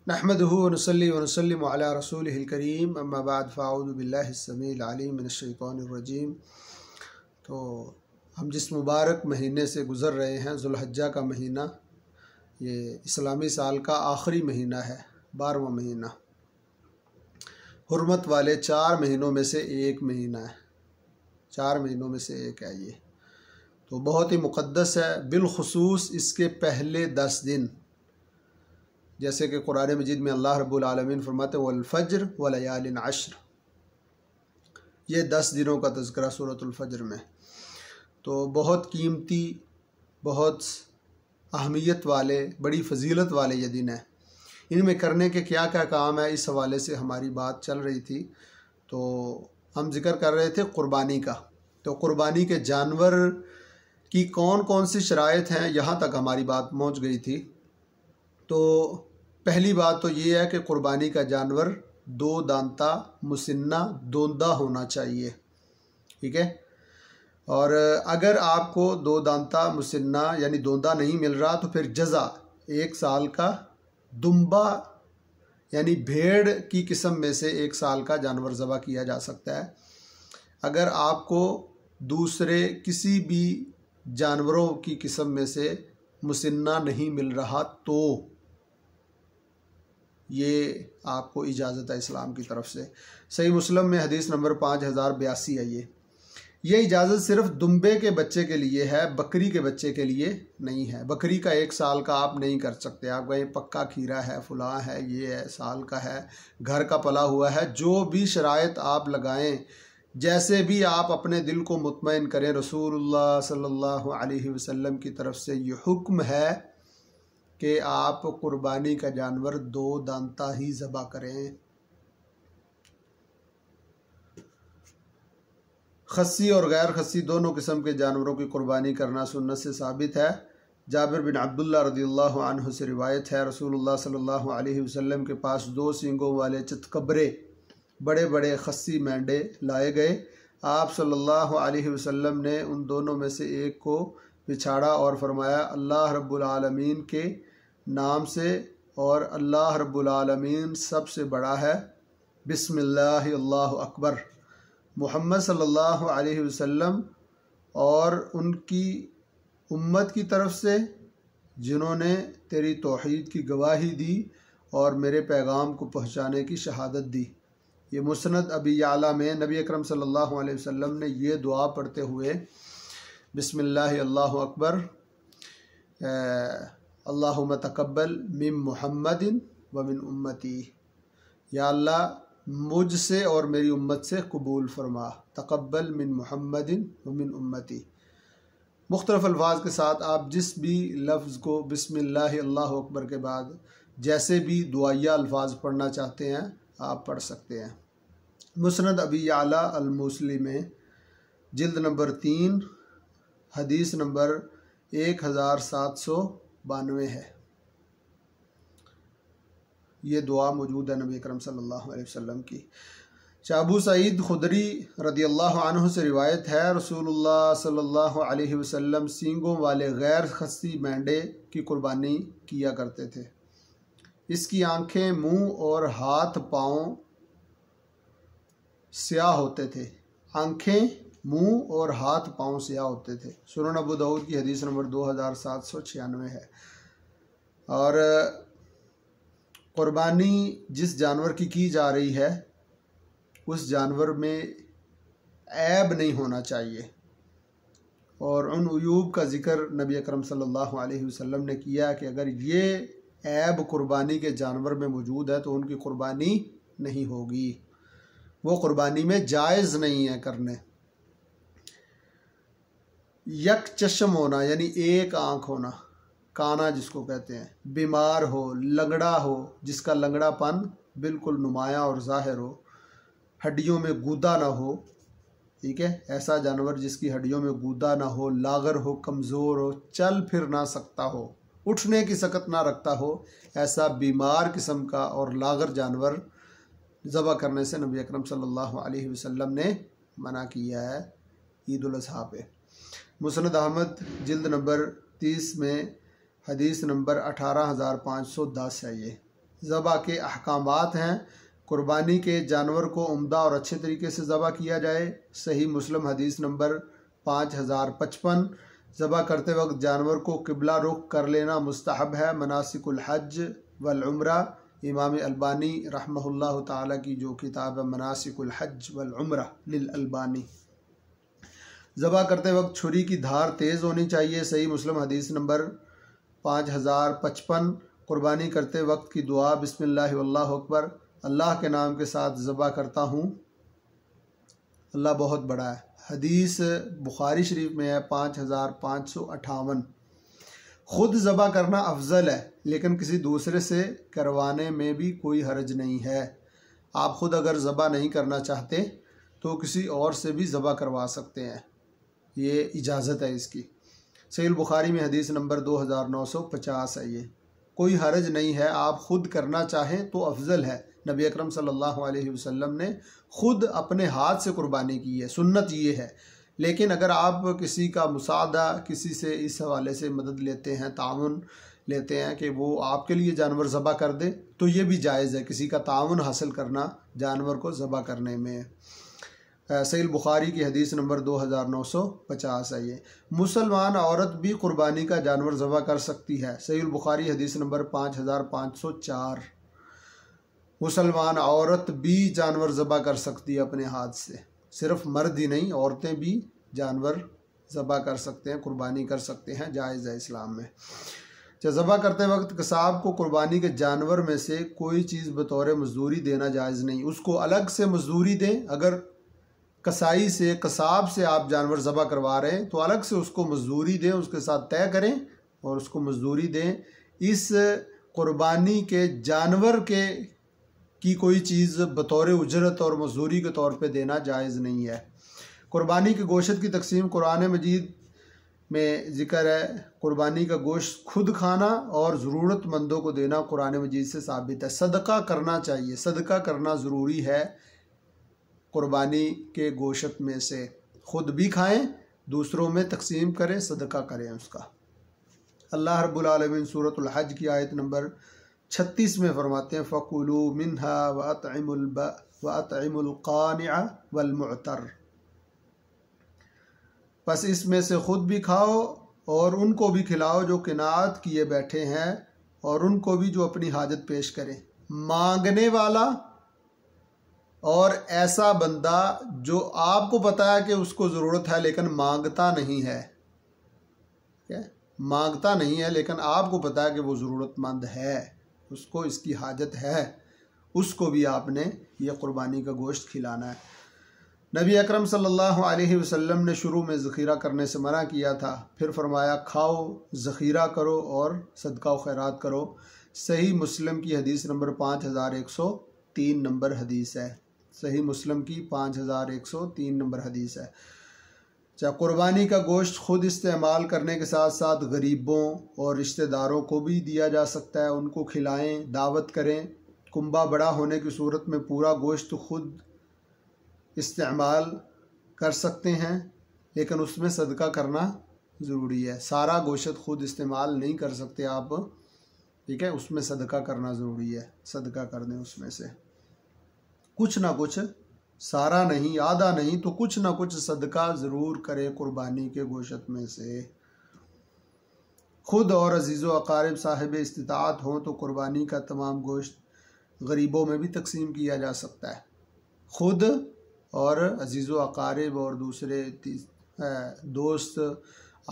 नहमदुहु व नुसल्ली व नुसल्लिमु अला रसूलिहिल करीम अम्मा बाद फ़अऊज़ु बिल्लाहि अस्समीइल अलीम मिनश शैतानिर रजीम। तो हम जिस मुबारक महीने से गुज़र रहे हैं, ज़ुल्हज्जा का महीना, ये इस्लामी साल का आखिरी महीना है, 12वां महीना, हुर्मत वाले 4 महीनों में से एक महीना है, 4 महीनों में से एक है ये। तो बहुत ही मुक़द्दस है, बिलखुसूस इसके पहले 10 दिन, जैसे कि कुरान मजीद में अल्लाह रब्बुल आलमीन फरमाते वल फज्र व लयालिन अश्र, ये 10 दिनों का तज़किरा सूरतुल फज्र में। तो बहुत कीमती, बहुत अहमियत वाले, बड़ी फ़जीलत वाले ये दिन है। इनमें करने के क्या क्या काम है, इस हवाले से हमारी बात चल रही थी। तो हम जिक्र कर रहे थे क़ुरबानी का। तो क़ुरबानी के जानवर की कौन कौन सी शराइत हैं, यहाँ तक हमारी बात पहुँच गई थी। तो पहली बात तो ये है कि क़ुरबानी का जानवर 2 दांता मुसिन्ना दोंदा होना चाहिए, ठीक है। और अगर आपको 2 दांता मुसिन्ना यानी दोंदा नहीं मिल रहा, तो फिर जज़ा 1 साल का दुम्बा यानी भेड़ की किस्म में से 1 साल का जानवर ज़बह किया जा सकता है। अगर आपको दूसरे किसी भी जानवरों की किस्म में से मुसिन्ना नहीं मिल रहा, तो ये आपको इजाज़त है इस्लाम की तरफ से। सही मुस्लिम में हदीस नंबर 5082 है। ये इजाज़त सिर्फ दुम्बे के बच्चे के लिए है, बकरी के बच्चे के लिए नहीं है। बकरी का 1 साल का आप नहीं कर सकते। आप कहें पक्का खीरा है, फुलां है, ये है, साल का है, घर का पला हुआ है, जो भी शराइत आप लगाएं, जैसे भी आप अपने दिल को मुतमईन करें, रसूलुल्लाह सल्लल्लाहु अलैहि वसल्लम की तरफ से ये हुक्म है कि आप कुर्बानी का जानवर 2 दांता ही ज़बह करें। खस्सी और गैर खस्सी दोनों किस्म के जानवरों की कुर्बानी करना सुन्नत से साबित है। जाबिर बिन अब्दुल्लाह रज़ियल्लाहु अन्हु से रिवायत है, रसूलुल्लाह सल्लल्लाहु अलैहि वसल्लम के पास 2 सींगों वाले चितकबरे बड़े बड़े खस्सी मेंढे लाए गए। आप सल्लल्लाहु अलैहि वसल्लम ने उन दोनों में से एक को बिछाड़ा और फरमाया, अल्लाह रब्बुल आलमीन के नाम से, और अल्लाह रब्बुल आलमीन सबसे बड़ा है, बिस्मिल्लाह अल्लाहु अकबर। मोहम्मद सल्लल्लाहु अलैहि वसल्लम और उनकी उम्मत की तरफ से, जिन्होंने तेरी तौहीद की गवाही दी और मेरे पैगाम को पहुँचाने की शहादत दी। ये मुस्नद अबी याला में नबी अकरम सल्लल्लाहु अलैहि वसल्लम ने ये दुआ पढ़ते हुए, बिस्मिल्लाह अल्लाहु अकबर, अल्लाहुम्मा तक़ब्बल मिन मुहम्मदिन व मिन उम्मती, या अल्लाह मुझसे और मेरी उम्मत से कबूल फरमा, तक़ब्बल मिन मुहम्मदिन व मिन उम्मती। मुख्तलिफ़ अल्फाज के साथ आप जिस भी लफ्ज़ को बिस्मिल्लाह अल्लाहु अकबर के बाद जैसे भी दुआया अल्फाज पढ़ना चाहते हैं, आप पढ़ सकते हैं। मुस्नद अबी याला अल मुस्लिम में जिल्द नंबर 3 हदीस नंबर 1792 है। ये दुआ मौजूद है नबी अकरम सल्लल्लाहु अलैहि वसल्लम की। अबू सईद खुदरी रदियल्लाहु अन्हु से रिवायत है, रसूलुल्लाह सल्लल्लाहु अलैहि वसल्लम सींगों वाले गैर खस्सी मेंढे की कुर्बानी किया करते थे। इसकी आँखें, मुंह और हाथ पाँव स्याह होते थे। आँखें, मुंह और हाथ पाँव स्याह होते थे। सुनन अबू दाऊद की हदीस नंबर 2796 है। और कुर्बानी जिस जानवर की जा रही है, उस जानवर में ऐब नहीं होना चाहिए। और उन उयूब का ज़िक्र नबी अकरम सल्लल्लाहु अलैहि वसल्लम ने किया कि अगर ये ऐब कुर्बानी के जानवर में मौजूद है तो उनकी कुर्बानी नहीं होगी, वो कुर्बानी में जायज़ नहीं है करने। यक चश्म होना यानी एक आँख होना, काना जिसको कहते हैं, बीमार हो, लंगड़ा हो, जिसका लंगड़ापन बिल्कुल नुमाया और ज़ाहिर हो, हड्डियों में गूदा ना हो, ठीक है, ऐसा जानवर जिसकी हड्डियों में गूदा ना हो, लागर हो, कमज़ोर हो, चल फिर ना सकता हो, उठने की सकत ना रखता हो, ऐसा बीमार किस्म का और लागर जानवर ज़बह करने से नबी अकरम सल्लल्लाहु अलैहि वसल्लम ने मना किया है ईद उल अज़हा पे। मुस्नद अहमद जिल्द नंबर 30 में हदीस नंबर 18510 है ये। ज़बा के अहकामात हैं। कुर्बानी के जानवर को उम्दा और अच्छे तरीके से ज़बा किया जाए। सही मुस्लिम हदीस नंबर 5055। ज़बा करते वक्त जानवर को किबला रुख कर लेना मुस्तहब है। मनासिकुल हज वल उम्रा, इमाम अलबानी रहमहुल्लाह ताला की जो किताब है मनासिकुल हज वल उम्रा लिल अलबानी। ज़बा करते वक्त छुरी की धार तेज़ होनी चाहिए। सही मुस्लिम हदीस नंबर 5055। कुर्बानी करते वक्त की दुआ बिस्मिल्लाह वल्लाहु अकबर, अल्लाह के नाम के साथ ज़बा करता हूँ, अल्लाह बहुत बड़ा है। हदीस बुखारी शरीफ में है 5558। ख़ुद ज़बा करना अफजल है, लेकिन किसी दूसरे से करवाने में भी कोई हर्ज नहीं है। आप ख़ुद अगर ज़बा नहीं करना चाहते तो किसी और से भी ज़बा करवा सकते हैं, ये इजाज़त है इसकी। सही बुखारी में हदीस नंबर 2950 है। ये कोई हर्ज नहीं है, आप ख़ुद करना चाहें तो अफजल है। नबी अकरम सल्लल्लाहु अलैहि वसल्लम ने ख़ुद अपने हाथ से कुर्बानी की है, सुन्नत ये है। लेकिन अगर आप किसी का मुसादा, किसी से इस हवाले से मदद लेते हैं, ताउन लेते हैं कि वो आपके लिए जानवर ज़बा कर दे, तो ये भी जायज़ है, किसी का ताउन हासिल करना जानवर को ज़बा करने में। सही बुखारी की हदीस नंबर 2950 है। ये मुसलमान औरत भी कुर्बानी का जानवर ज़बा कर सकती है। सही बुखारी हदीस नंबर 5504। मुसलमान औरत भी जानवर ज़बा कर सकती है अपने हाथ से, सिर्फ मर्द ही नहीं, औरतें भी जानवर ज़बा कर सकते हैं, कुर्बानी कर सकते हैं, जायज़ है इस्लाम में। ज़बा करते वक्त कसाब को कुर्बानी के जानवर में से कोई चीज़ बतौर मजदूरी देना जायज़ नहीं, उसको अलग से मजदूरी दें। अगर कसाई से, कसाब से आप जानवर ज़बा करवा रहे हैं तो अलग से उसको मजदूरी दें, उसके साथ तय करें और उसको मजदूरी दें। इस कुर्बानी के जानवर के की कोई चीज़ बतौर उजरत और मजदूरी के तौर पे देना जायज़ नहीं है। कुर्बानी के गोश्त की तकसीम कुरान मजीद में ज़िक्र है। कुर्बानी का गोश्त खुद खाना और ज़रूरतमंदों को देना कुरान मजीद से साबित है। सदका करना चाहिए, सदका करना ज़रूरी है। कुर्बानी के गोश्त में से ख़ुद भी खाएं, दूसरों में तकसीम करें, सदका करें उसका। अल्लाह रब्बुल आलमीन सूरतुल हज की आयत नंबर 36 में फरमाते हैं, फ़कुलू मिन्हा व अतइमुल क़ानिअ वल मुअतर। बस इसमें से ख़ुद भी खाओ और उनको भी खिलाओ जो किनात किए बैठे हैं, और उनको भी जो अपनी हाजत पेश करें। मांगने वाला और ऐसा बंदा जो आपको पता है कि उसको ज़रूरत है लेकिन मांगता नहीं है, मांगता नहीं है लेकिन आपको पता है कि वो ज़रूरतमंद है, उसको इसकी हाजत है, उसको भी आपने ये कुर्बानी का गोश्त खिलाना है। नबी अकरम सल्लल्लाहु अलैहि वसल्लम ने शुरू में ज़ख़ीरा करने से मना किया था, फिर फरमाया खाओ, ज़ख़ीरा करो और सदका व खैरात करो। सही मुस्लिम की हदीस नंबर 5103 नंबर हदीस है। सही मुस्लिम की 5103 नंबर हदीस है। चाहे कुर्बानी का गोश्त ख़ुद इस्तेमाल करने के साथ साथ गरीबों और रिश्तेदारों को भी दिया जा सकता है, उनको खिलाएं, दावत करें। कुंबा बड़ा होने की सूरत में पूरा गोश्त ख़ुद इस्तेमाल कर सकते हैं, लेकिन उसमें सदका करना ज़रूरी है। सारा गोश्त ख़ुद इस्तेमाल नहीं कर सकते आप, ठीक है, उसमें सदका करना ज़रूरी है, सदका कर दें उसमें से कुछ ना कुछ, सारा नहीं, आधा नहीं, तो कुछ ना कुछ सदका ज़रूर करें कुर्बानी के गोश्त में से। ख़ुद और अजीज़ो अकारिब साहिब इस्तिताअत हों तो कुर्बानी का तमाम गोश्त गरीबों में भी तकसीम किया जा सकता है। ख़ुद और अजीज़ो अकारिब और दूसरे दोस्त,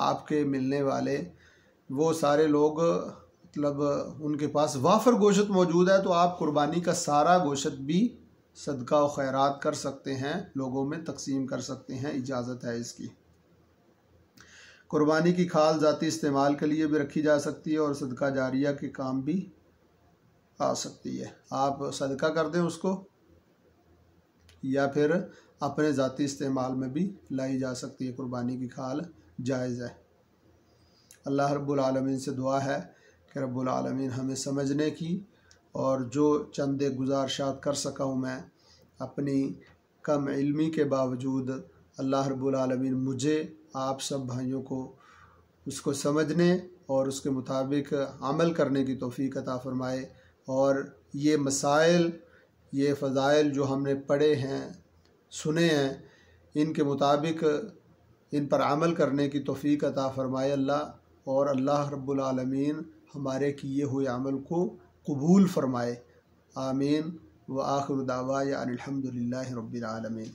आपके मिलने वाले, वो सारे लोग, मतलब उनके पास वाफर गोश्त मौजूद है तो आप कुर्बानी का सारा गोश्त भी सदका व खैरात कर सकते हैं, लोगों में तकसीम कर सकते हैं, इजाज़त है इसकी। कुर्बानी की खाल ज़ाती इस्तेमाल के लिए भी रखी जा सकती है और सदका जारिया के काम भी आ सकती है। आप सदका कर दें उसको, या फिर अपने ज़ाती इस्तेमाल में भी लाई जा सकती है। कुर्बानी की खाल जायज़ है। अल्लाह रब्बुल आलमीन से दुआ है कि रब्बुल आलमीन हमें समझने की, और जो चंद गुज़ारिशात कर सका हूँ मैं अपनी कम इल्मी के बावजूद, अल्लाह रब्बुल आलमीन मुझे, आप सब भाइयों को उसको समझने और उसके मुताबिक अमल करने की तौफ़ीक़ अता फ़रमाए। और ये मसाइल, ये फ़ज़ाइल जो हमने पढ़े हैं, सुने हैं, इनके मुताबिक इन पर अमल करने की तौफ़ीक अता फ़रमाए अल्लाह, और अल्लाह रब्बुल आलमीन हमारे किए हुए अमल को कबूल फ़रमाए। आमीन। व आखिर दावाया अनिल हम्दुलिल्लाहि रब्बिल आलमीन।